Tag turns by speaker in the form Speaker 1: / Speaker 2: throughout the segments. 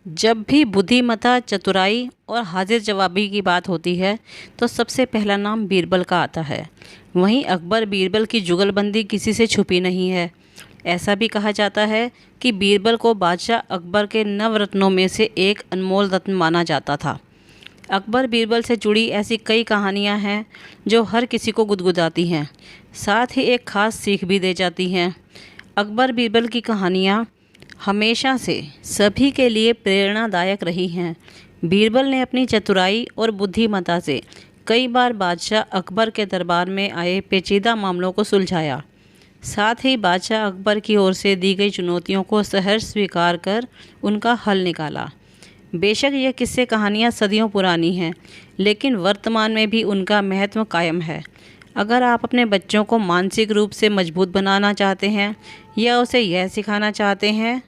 Speaker 1: जब भी बुद्धिमत्ता, चतुराई और हाजिर जवाबी की बात होती है तो सबसे पहला नाम बीरबल का आता है। वहीं अकबर बीरबल की जुगलबंदी किसी से छुपी नहीं है। ऐसा भी कहा जाता है कि बीरबल को बादशाह अकबर के नवरत्नों में से एक अनमोल रत्न माना जाता था। अकबर बीरबल से जुड़ी ऐसी कई कहानियां हैं जो हर किसी को गुदगुदाती हैं, साथ ही एक ख़ास सीख भी दे जाती हैं। अकबर बीरबल की कहानियां हमेशा से सभी के लिए प्रेरणादायक रही हैं। बीरबल ने अपनी चतुराई और बुद्धिमत्ता से कई बार बादशाह अकबर के दरबार में आए पेचीदा मामलों को सुलझाया। साथ ही बादशाह अकबर की ओर से दी गई चुनौतियों को सहर्ष स्वीकार कर उनका हल निकाला। बेशक ये किस्से कहानियाँ सदियों पुरानी हैं, लेकिन वर्तमान में भी उनका महत्व कायम है। अगर आप अपने बच्चों को मानसिक रूप से मजबूत बनाना चाहते हैं या उसे यह सिखाना चाहते हैं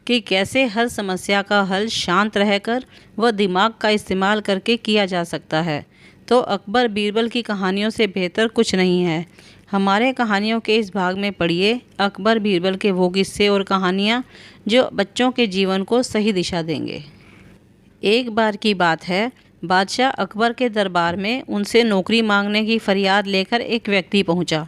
Speaker 1: कि कैसे हर समस्या का हल शांत रहकर व दिमाग का इस्तेमाल करके किया जा सकता है, तो अकबर बीरबल की कहानियों से बेहतर कुछ नहीं है। हमारे कहानियों के इस भाग में पढ़िए अकबर बीरबल के वो किस्से और कहानियाँ जो बच्चों के जीवन को सही दिशा देंगे। एक बार की बात है, बादशाह अकबर के दरबार में उनसे नौकरी मांगने की फरियाद लेकर एक व्यक्ति पहुंचा।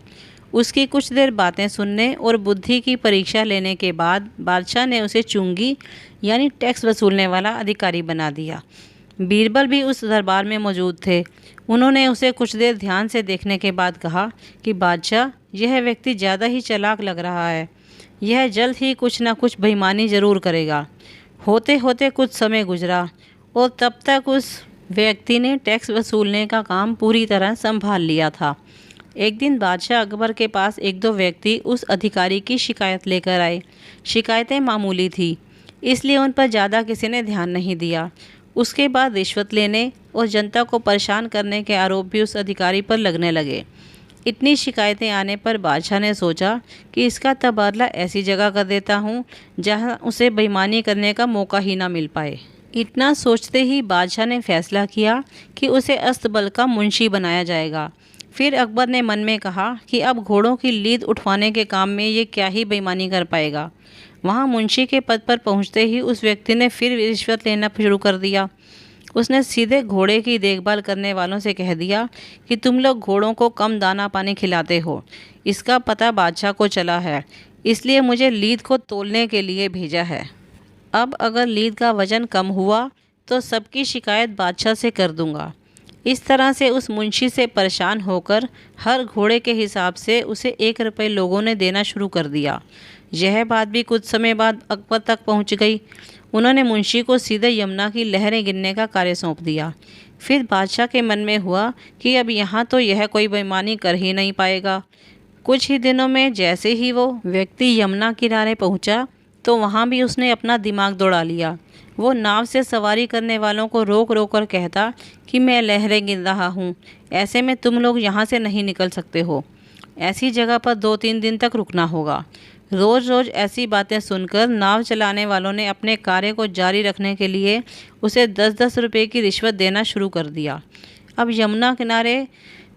Speaker 1: उसकी कुछ देर बातें सुनने और बुद्धि की परीक्षा लेने के बाद बादशाह ने उसे चुंगी यानी टैक्स वसूलने वाला अधिकारी बना दिया। बीरबल भी उस दरबार में मौजूद थे। उन्होंने उसे कुछ देर ध्यान से देखने के बाद कहा कि बादशाह, यह व्यक्ति ज़्यादा ही चालाक लग रहा है। यह जल्द ही कुछ न कुछ बेईमानी ज़रूर करेगा। होते होते कुछ समय गुजरा और तब तक उस व्यक्ति ने टैक्स वसूलने का काम पूरी तरह संभाल लिया था। एक दिन बादशाह अकबर के पास एक दो व्यक्ति उस अधिकारी की शिकायत लेकर आए। शिकायतें मामूली थी, इसलिए उन पर ज़्यादा किसी ने ध्यान नहीं दिया। उसके बाद रिश्वत लेने और जनता को परेशान करने के आरोप भी उस अधिकारी पर लगने लगे। इतनी शिकायतें आने पर बादशाह ने सोचा कि इसका तबादला ऐसी जगह कर देता हूँ जहाँ उसे बेईमानी करने का मौका ही ना मिल पाए। इतना सोचते ही बादशाह ने फैसला किया कि उसे अस्तबल का मुंशी बनाया जाएगा। फिर अकबर ने मन में कहा कि अब घोड़ों की लीद उठवाने के काम में ये क्या ही बेईमानी कर पाएगा। वहाँ मुंशी के पद पर पहुँचते ही उस व्यक्ति ने फिर रिश्वत लेना शुरू कर दिया। उसने सीधे घोड़े की देखभाल करने वालों से कह दिया कि तुम लोग घोड़ों को कम दाना पानी खिलाते हो। इसका पता बादशाह को चला है, इसलिए मुझे लीद को तोलने के लिए भेजा है। अब अगर लीद का वज़न कम हुआ तो सबकी शिकायत बादशाह से कर दूंगा। इस तरह से उस मुंशी से परेशान होकर हर घोड़े के हिसाब से उसे 1 रुपये लोगों ने देना शुरू कर दिया। यह बात भी कुछ समय बाद अकबर तक पहुंच गई। उन्होंने मुंशी को सीधे यमुना की लहरें गिनने का कार्य सौंप दिया। फिर बादशाह के मन में हुआ कि अब यहाँ तो यह कोई बेईमानी कर ही नहीं पाएगा। कुछ ही दिनों में जैसे ही वो व्यक्ति यमुना किनारे पहुँचा तो वहाँ भी उसने अपना दिमाग दौड़ा लिया। वो नाव से सवारी करने वालों को रोक रोक कर कहता कि मैं लहरें गिन रहा हूँ, ऐसे में तुम लोग यहाँ से नहीं निकल सकते हो। ऐसी जगह पर 2-3 दिन तक रुकना होगा। रोज़ रोज़ ऐसी बातें सुनकर नाव चलाने वालों ने अपने कार्य को जारी रखने के लिए उसे 10-10 रुपये की रिश्वत देना शुरू कर दिया। अब यमुना किनारे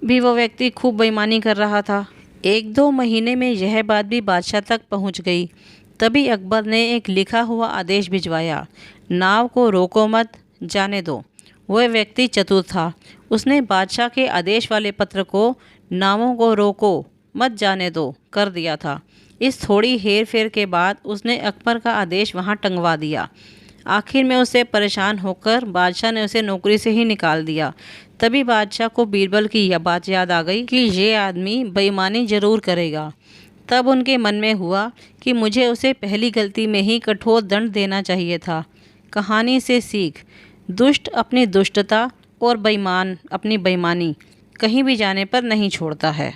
Speaker 1: भी वो व्यक्ति खूब बेईमानी कर रहा था। 1-2 महीने में यह बात भी बादशाह तक पहुँच गई। तभी अकबर ने एक लिखा हुआ आदेश भिजवाया, नाव को रोको मत, जाने दो। वह व्यक्ति चतुर था। उसने बादशाह के आदेश वाले पत्र को नावों को रोको मत, जाने दो कर दिया था। इस थोड़ी हेर फेर के बाद उसने अकबर का आदेश वहां टंगवा दिया। आखिर में उससे परेशान होकर बादशाह ने उसे नौकरी से ही निकाल दिया। तभी बादशाह को बीरबल की यह बात याद आ गई कि ये आदमी बेईमानी ज़रूर करेगा। तब उनके मन में हुआ कि मुझे उसे पहली गलती में ही कठोर दंड देना चाहिए था। कहानी से सीख, दुष्ट अपनी दुष्टता और बेईमान अपनी बेईमानी कहीं भी जाने पर नहीं छोड़ता है।